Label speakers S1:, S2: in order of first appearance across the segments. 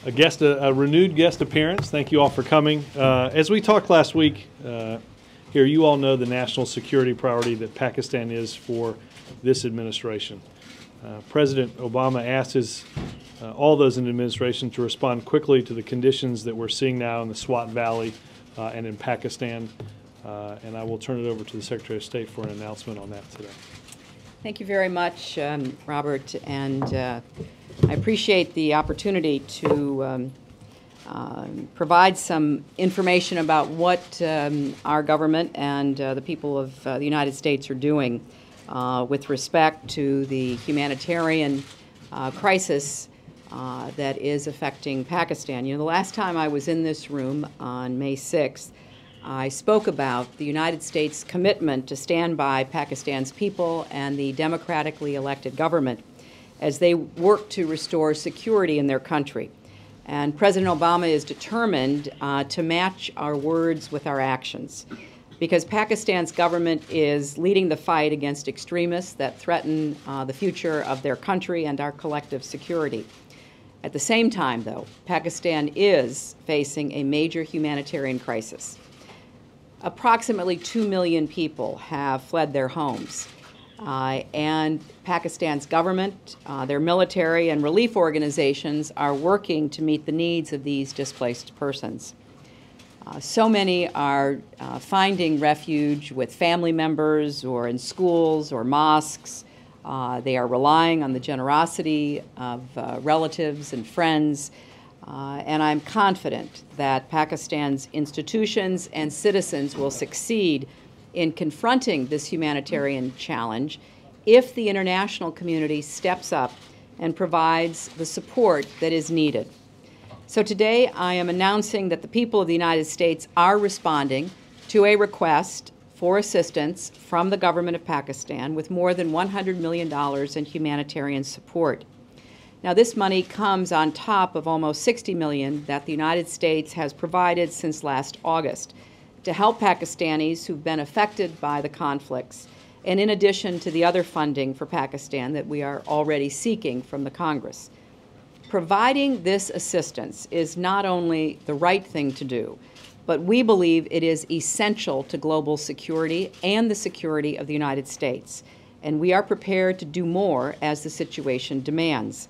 S1: a renewed guest appearance. Thank you all for coming. As we talked last week here, you all know the national security priority that Pakistan is for this administration. President Obama asked all those in the administration to respond quickly to the conditions that we're seeing now in the Swat Valley and in Pakistan. And I will turn it over to the Secretary of State for an announcement on that today.
S2: Thank you very much, Robert, and I appreciate the opportunity to provide some information about what our government and the people of the United States are doing with respect to the humanitarian crisis that is affecting Pakistan. You know, the last time I was in this room on May 6th, I spoke about the United States' commitment to stand by Pakistan's people and the democratically elected government as they work to restore security in their country. And President Obama is determined to match our words with our actions, because Pakistan's government is leading the fight against extremists that threaten the future of their country and our collective security. At the same time, though, Pakistan is facing a major humanitarian crisis. Approximately 2 million people have fled their homes, and Pakistan's government, their military, and relief organizations are working to meet the needs of these displaced persons. So many are finding refuge with family members or in schools or mosques. They are relying on the generosity of relatives and friends. And I'm confident that Pakistan's institutions and citizens will succeed in confronting this humanitarian challenge if the international community steps up and provides the support that is needed. So today I am announcing that the people of the United States are responding to a request for assistance from the government of Pakistan with more than $100 million in humanitarian support. Now, this money comes on top of almost $60 million that the United States has provided since last August to help Pakistanis who've been affected by the conflicts, and in addition to the other funding for Pakistan that we are already seeking from the Congress. Providing this assistance is not only the right thing to do, but we believe it is essential to global security and the security of the United States, and we are prepared to do more as the situation demands.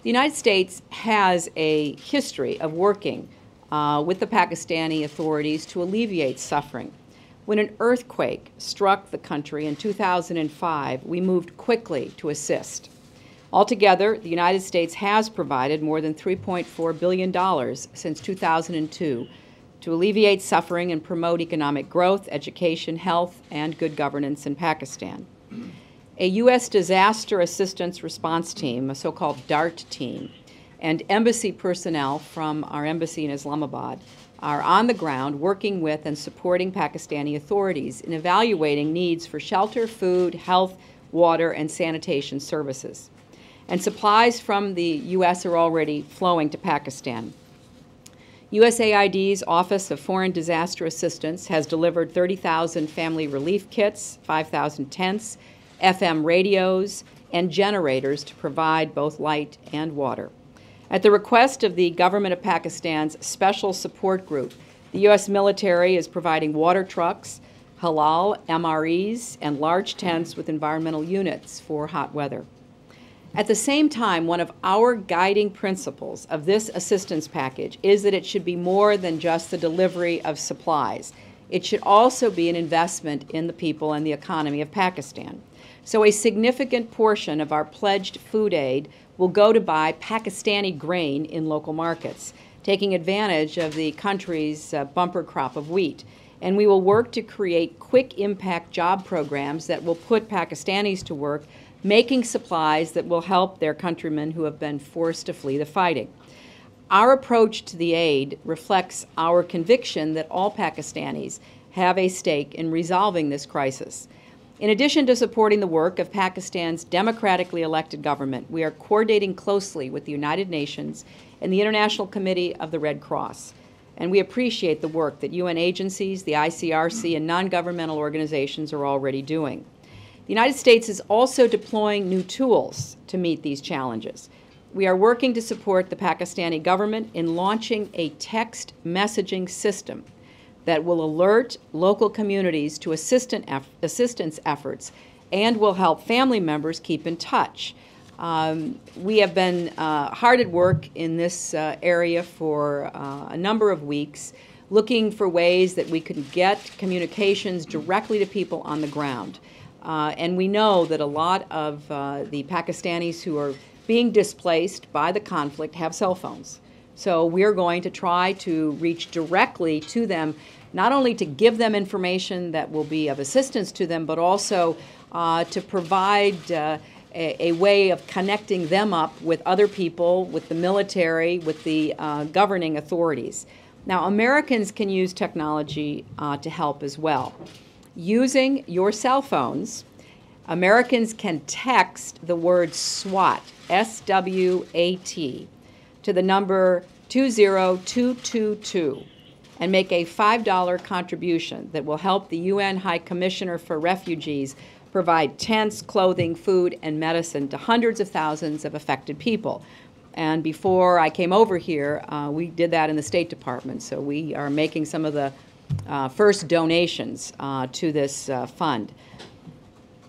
S2: The United States has a history of working with the Pakistani authorities to alleviate suffering. When an earthquake struck the country in 2005, we moved quickly to assist. Altogether, the United States has provided more than $3.4 billion since 2002 to alleviate suffering and promote economic growth, education, health, and good governance in Pakistan. A U.S. disaster assistance response team, a so-called DART team, and embassy personnel from our embassy in Islamabad are on the ground working with and supporting Pakistani authorities in evaluating needs for shelter, food, health, water, and sanitation services. And supplies from the U.S. are already flowing to Pakistan. USAID's Office of Foreign Disaster Assistance has delivered 30,000 family relief kits, 5,000 tents, FM radios, and generators to provide both light and water. At the request of the government of Pakistan's Special Support Group, the U.S. military is providing water trucks, halal MREs, and large tents with environmental units for hot weather. At the same time, one of our guiding principles of this assistance package is that it should be more than just the delivery of supplies. It should also be an investment in the people and the economy of Pakistan. So a significant portion of our pledged food aid will go to buy Pakistani grain in local markets, taking advantage of the country's bumper crop of wheat. And we will work to create quick impact job programs that will put Pakistanis to work making supplies that will help their countrymen who have been forced to flee the fighting. Our approach to the aid reflects our conviction that all Pakistanis have a stake in resolving this crisis. In addition to supporting the work of Pakistan's democratically elected government, we are coordinating closely with the United Nations and the International Committee of the Red Cross. And we appreciate the work that UN agencies, the ICRC, and non-governmental organizations are already doing. The United States is also deploying new tools to meet these challenges. We are working to support the Pakistani government in launching a text messaging system that will alert local communities to assistance efforts and will help family members keep in touch. We have been hard at work in this area for a number of weeks, looking for ways that we could get communications directly to people on the ground. And we know that a lot of the Pakistanis who are being displaced by the conflict have cell phones. So we're going to try to reach directly to them, not only to give them information that will be of assistance to them, but also to provide a way of connecting them up with other people, with the military, with the governing authorities. Now, Americans can use technology to help as well. Using your cell phones, Americans can text the word SWAT, S-W-A-T, to the number 20222 and make a $5 contribution that will help the UN High Commissioner for Refugees provide tents, clothing, food, and medicine to hundreds of thousands of affected people. And before I came over here, we did that in the State Department. So we are making some of the first donations to this fund.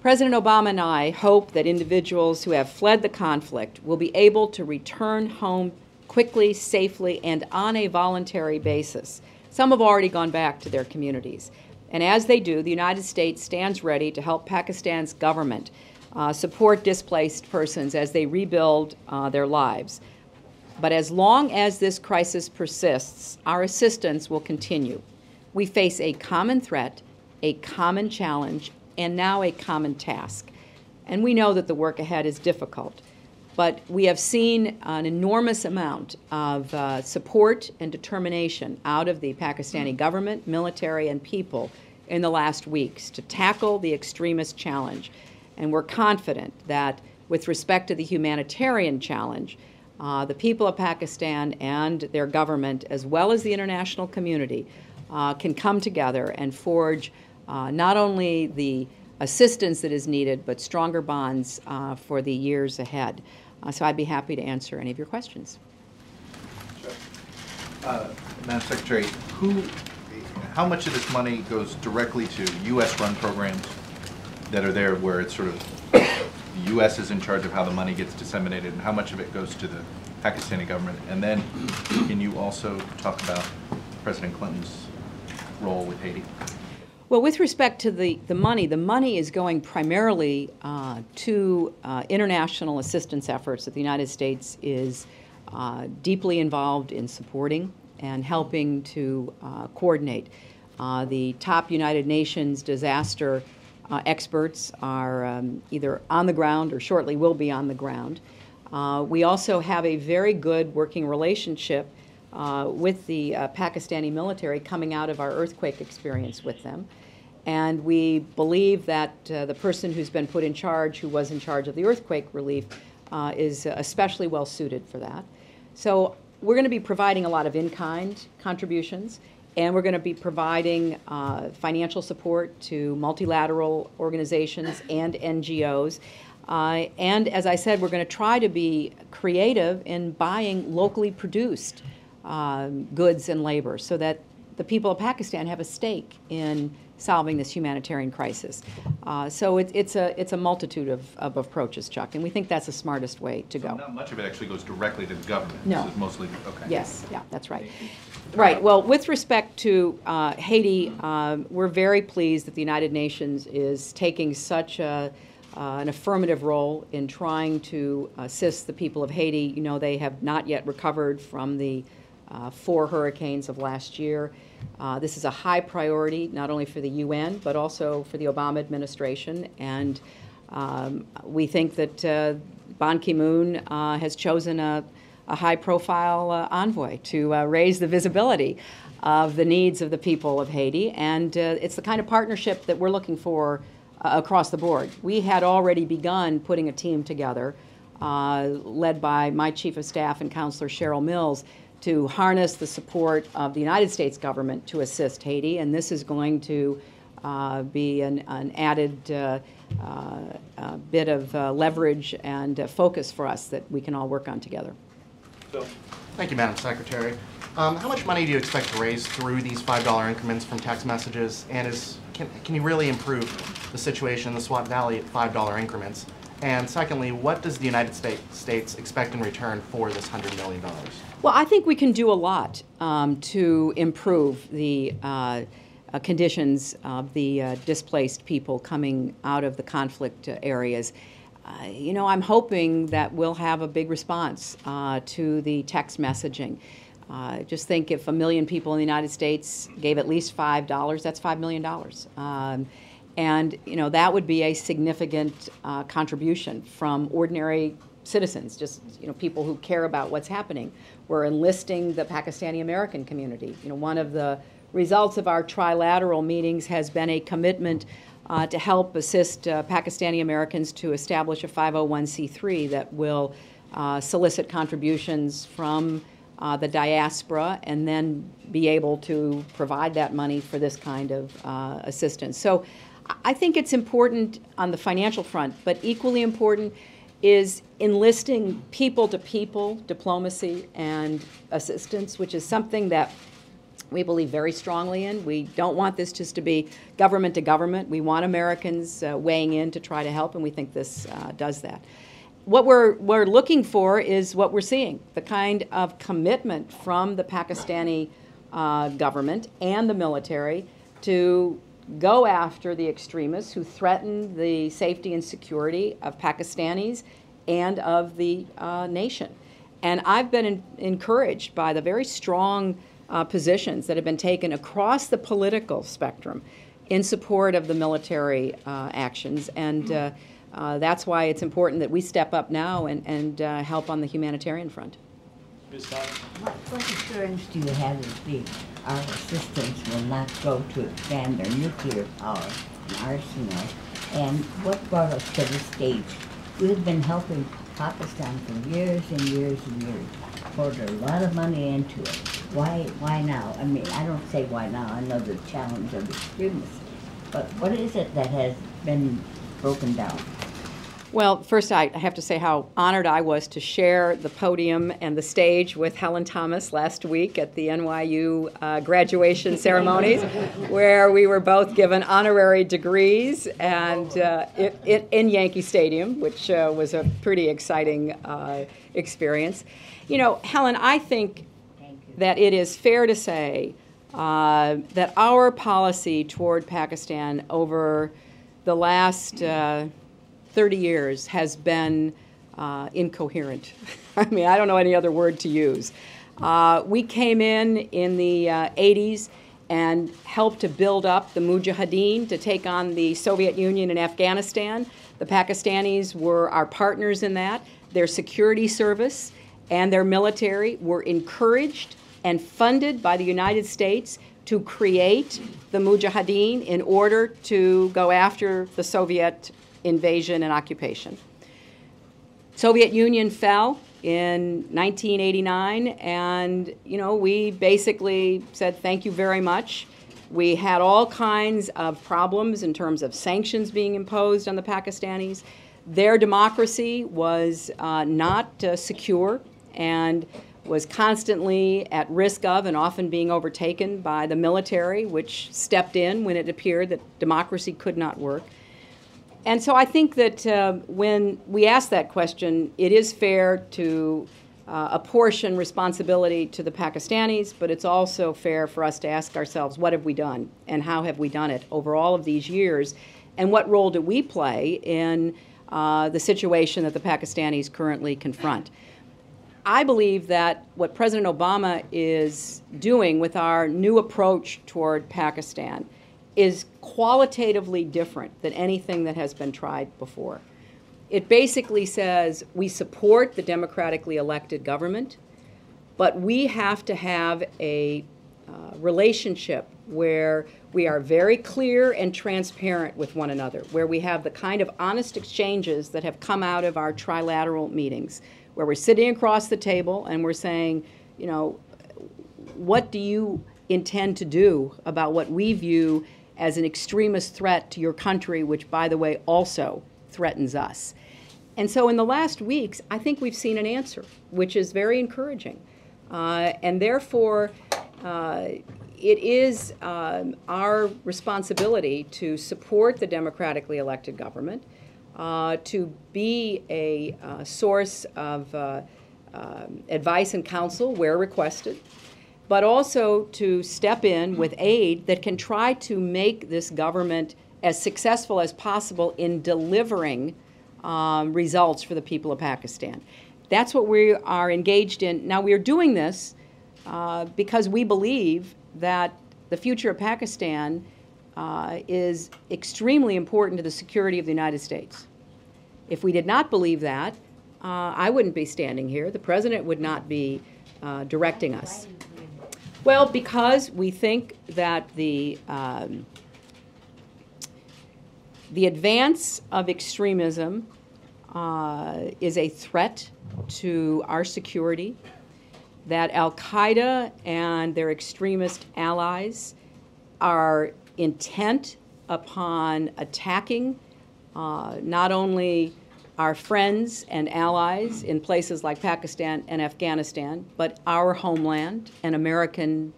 S2: President Obama and I hope that individuals who have fled the conflict will be able to return home quickly, safely, and on a voluntary basis. Some have already gone back to their communities. And as they do, the United States stands ready to help Pakistan's government support displaced persons as they rebuild their lives. But as long as this crisis persists, our assistance will continue. We face a common threat, a common challenge, and now a common task. And we know that the work ahead is difficult. But we have seen an enormous amount of support and determination out of the Pakistani government, military, and people in the last weeks to tackle the extremist challenge. And we're confident that with respect to the humanitarian challenge, the people of Pakistan and their government, as well as the international community, can come together and forge not only the assistance that is needed, but stronger bonds for the years ahead. So I'd be happy to answer any of your questions.
S3: Madam Secretary, how much of this money goes directly to U.S.-run programs that are there where it's sort of the U.S. is in charge of how the money gets disseminated, and how much of it goes to the Pakistani government? And then can you also talk about President Clinton's role with Haiti?
S2: Well, with respect to the money is going primarily to international assistance efforts that the United States is deeply involved in supporting and helping to coordinate. The top United Nations disaster experts are either on the ground or shortly will be on the ground. We also have a very good working relationship with the Pakistani military coming out of our earthquake experience with them. And we believe that the person who's been put in charge, who was in charge of the earthquake relief, is especially well suited for that. So we're going to be providing a lot of in-kind contributions, and we're going to be providing financial support to multilateral organizations and NGOs. And as I said, we're going to try to be creative in buying locally produced goods and labor so that the people of Pakistan have a stake in solving this humanitarian crisis. So it's a multitude of approaches, Chuck, and we think that's the smartest way to go.
S3: So not much of it actually goes directly to the government.
S2: No.
S3: This is mostly, okay.
S2: Yes, yeah, that's right. Right, well, with respect to Haiti, we're very pleased that the United Nations is taking such an affirmative role in trying to assist the people of Haiti. You know, they have not yet recovered from the 4 hurricanes of last year. This is a high priority, not only for the UN, but also for the Obama administration. And we think that Ban Ki-moon has chosen a high-profile envoy to raise the visibility of the needs of the people of Haiti. And it's the kind of partnership that we're looking for across the board. We had already begun putting a team together, led by my Chief of Staff and Counselor Cheryl Mills, to harness the support of the United States government to assist Haiti. And this is going to be an added bit of leverage and focus for us that we can all work on together.
S1: So,
S4: Thank you, Madam Secretary. How much money do you expect to raise through these $5 increments from text messages? And can you really improve the situation in the Swat Valley at $5 increments? And secondly, what does the United States expect in return for this $100 million?
S2: Well, I think we can do a lot to improve the conditions of the displaced people coming out of the conflict areas. You know, I'm hoping that we'll have a big response to the text messaging. Just think if 1 million people in the United States gave at least $5, that's $5 million. And, you know, that would be a significant contribution from ordinary citizens, just, you know, people who care about what's happening. We're enlisting the Pakistani American community. You know, one of the results of our trilateral meetings has been a commitment to help assist Pakistani Americans to establish a 501c3 that will solicit contributions from the diaspora and then be able to provide that money for this kind of assistance. So I think it's important on the financial front, but equally important is enlisting people-to-people diplomacy and assistance, which is something that we believe very strongly in. We don't want this just to be government to government. We want Americans weighing in to try to help, and we think this does that. What we're looking for is what we're seeing, the kind of commitment from the Pakistani government and the military to go after the extremists who threaten the safety and security of Pakistanis and of the nation. And I've been encouraged by the very strong positions that have been taken across the political spectrum in support of the military actions. And that's why it's important that we step up now and help on the humanitarian front.
S1: Ms. Simon?
S5: What assurance do you have that our assistance will not go to expand their nuclear power and arsenal? And what brought us to this stage? We've been helping Pakistan for years and years and years, poured a lot of money into it. Why now? I mean, I don't say why now. I know the challenge of extremists. But what is it that has been broken down?
S2: Well, first I have to say how honored I was to share the podium and the stage with Helen Thomas last week at the NYU graduation ceremonies, where we were both given honorary degrees and in Yankee Stadium, which was a pretty exciting experience. You know, Helen, I think that it is fair to say that our policy toward Pakistan over the last 30 years has been incoherent. I mean, I don't know any other word to use. We came in the 80s and helped to build up the Mujahideen to take on the Soviet Union and Afghanistan. The Pakistanis were our partners in that. Their security service and their military were encouraged and funded by the United States to create the Mujahideen in order to go after the Soviet invasion and occupation. Soviet Union fell in 1989, and you know, we basically said thank you very much. We had all kinds of problems in terms of sanctions being imposed on the Pakistanis. Their democracy was not secure and was constantly at risk of and often being overtaken by the military, which stepped in when it appeared that democracy could not work. And so I think that when we ask that question, it is fair to apportion responsibility to the Pakistanis, but it's also fair for us to ask ourselves, what have we done and how have we done it over all of these years, and what role do we play in the situation that the Pakistanis currently confront? I believe that what President Obama is doing with our new approach toward Pakistan is qualitatively different than anything that has been tried before. It basically says we support the democratically elected government, but we have to have a relationship where we are very clear and transparent with one another, where we have the kind of honest exchanges that have come out of our trilateral meetings, where we're sitting across the table and we're saying, you know, what do you intend to do about what we view as an extremist threat to your country, which, by the way, also threatens us. And so in the last weeks, I think we've seen an answer, which is very encouraging. And therefore, it is our responsibility to support the democratically elected government, to be a source of advice and counsel where requested, but also to step in with aid that can try to make this government as successful as possible in delivering results for the people of Pakistan. That's what we are engaged in. Now, we are doing this because we believe that the future of Pakistan is extremely important to the security of the United States. If we did not believe that, I wouldn't be standing here. The president would not be directing us. Well, because we think that the advance of extremism is a threat to our security, that Al-Qaeda and their extremist allies are intent upon attacking not only our friends and allies in places like Pakistan and Afghanistan, but our homeland and American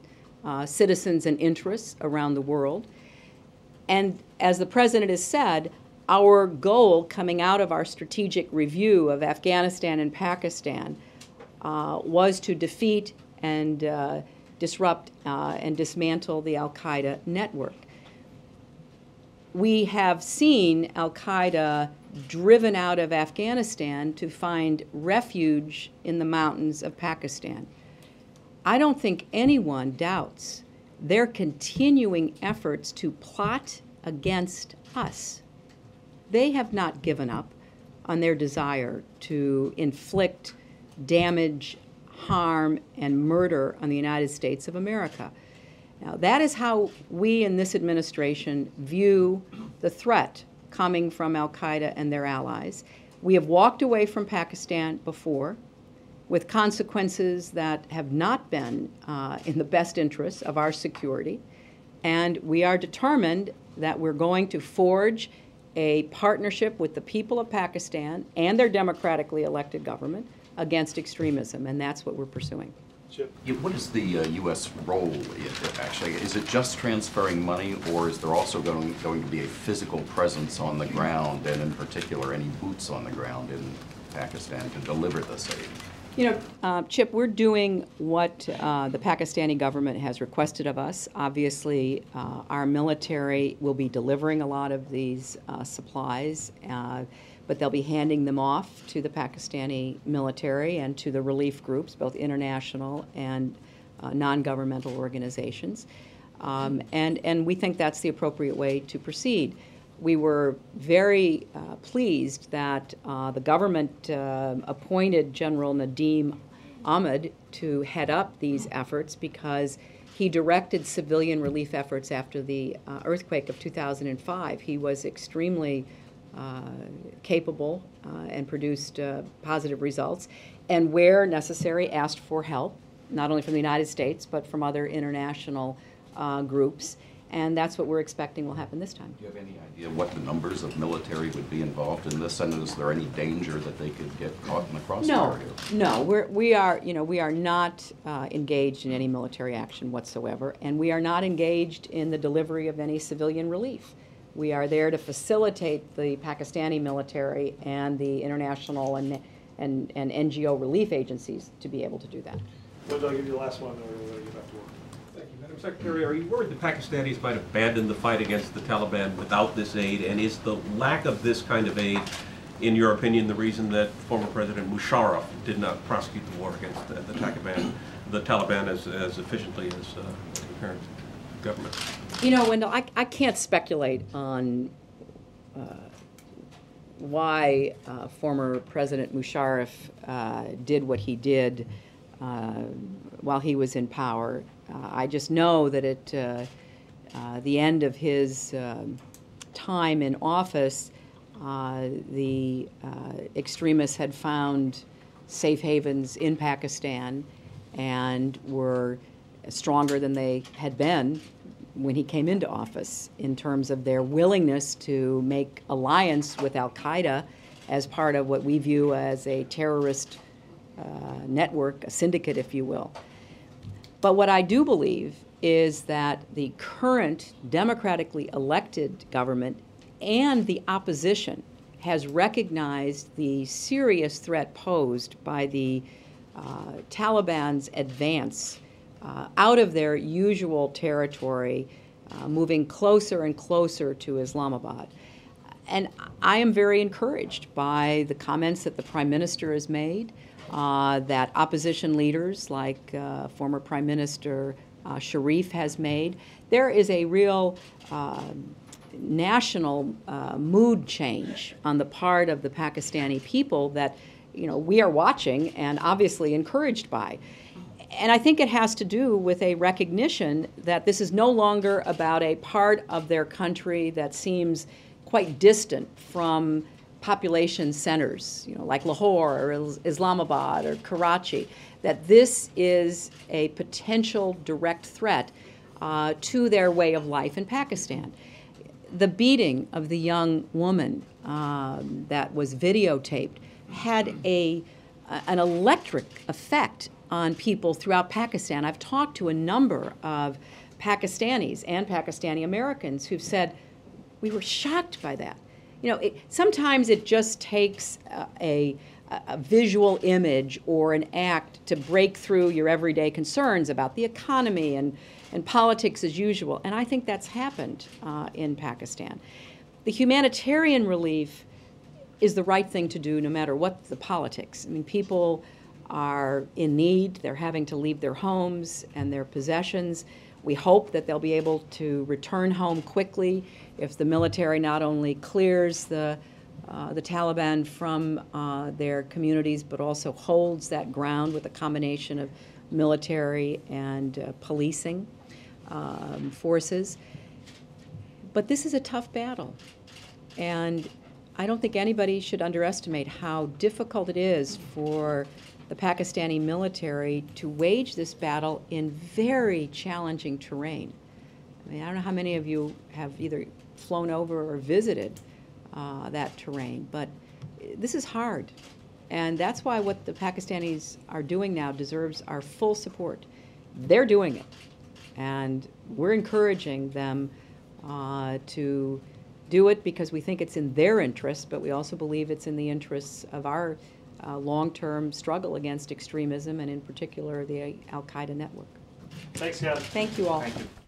S2: citizens and interests around the world. And as the president has said, our goal coming out of our strategic review of Afghanistan and Pakistan was to defeat and disrupt and dismantle the Al-Qaeda network. We have seen Al-Qaeda driven out of Afghanistan to find refuge in the mountains of Pakistan. I don't think anyone doubts their continuing efforts to plot against us. They have not given up on their desire to inflict damage, harm, and murder on the United States of America. Now, that is how we in this administration view the threat coming from Al-Qaeda and their allies. We have walked away from Pakistan before with consequences that have not been in the best interests of our security, and we are determined that we're going to forge a partnership with the people of Pakistan and their democratically elected government against extremism, and that's what we're pursuing.
S1: Chip?
S6: Yeah, what is the U.S. role, actually? Is it just transferring money, or is there also going to be a physical presence on the ground, and in particular, any boots on the ground in Pakistan to deliver this aid?
S2: You know, Chip, we're doing what the Pakistani government has requested of us. Obviously, our military will be delivering a lot of these supplies, but they'll be handing them off to the Pakistani military and to the relief groups, both international and non-governmental organizations. And we think that's the appropriate way to proceed. We were very pleased that the government appointed General Nadim Ahmed to head up these efforts because he directed civilian relief efforts after the earthquake of 2005. He was extremely capable and produced positive results, and where necessary asked for help, not only from the United States but from other international groups. And that's what we're expecting will happen this time.
S6: Do you have any idea what the numbers of military would be involved in this, and is there any danger that they could get caught in the crossfire?
S2: No. We are not engaged in any military action whatsoever, and we are not engaged in the delivery of any civilian relief. We are there to facilitate the Pakistani military and the international and NGO relief agencies to be able to do that.
S1: Well, I'll give you the last one, and then we're going to get back to work.
S7: Thank you. Madam Secretary, are you worried the Pakistanis might abandon the fight against the Taliban without this aid? And is the lack of this kind of aid, in your opinion, the reason that former President Musharraf did not prosecute the war against the Taliban as efficiently as the current government?
S2: You know, Wendell, I can't speculate on why former President Musharraf did what he did while he was in power. I just know that at the end of his time in office, the extremists had found safe havens in Pakistan and were stronger than they had been when he came into office in terms of their willingness to make alliance with al-Qaeda as part of what we view as a terrorist network, a syndicate, if you will. But what I do believe is that the current democratically elected government and the opposition has recognized the serious threat posed by the Taliban's advance out of their usual territory, moving closer and closer to Islamabad. And I am very encouraged by the comments that the Prime Minister has made, that opposition leaders like former Prime Minister Sharif has made. There is a real national mood change on the part of the Pakistani people that, you know, we are watching and obviously encouraged by. And I think it has to do with a recognition that this is no longer about a part of their country that seems quite distant from population centers, you know, like Lahore or Islamabad or Karachi, that this is a potential direct threat to their way of life in Pakistan. The beating of the young woman that was videotaped had an electric effect on people throughout Pakistan. I've talked to a number of Pakistanis and Pakistani Americans who've said, we were shocked by that. You know, sometimes it just takes a visual image or an act to break through your everyday concerns about the economy and politics as usual. And I think that's happened in Pakistan. The humanitarian relief is the right thing to do no matter what the politics. I mean, people are in need. They're having to leave their homes and their possessions. We hope that they'll be able to return home quickly if the military not only clears the Taliban from their communities, but also holds that ground with a combination of military and policing forces. But this is a tough battle, and I don't think anybody should underestimate how difficult it is for the Pakistani military to wage this battle in very challenging terrain. I mean, I don't know how many of you have either flown over or visited that terrain, but this is hard. And that's why what the Pakistanis are doing now deserves our full support. They're doing it, and we're encouraging them to do it because we think it's in their interest, but we also believe it's in the interests of our long-term struggle against extremism, and in particular the al-Qaeda network.
S1: Thanks, guys.
S2: Thank you all.
S3: Thank you.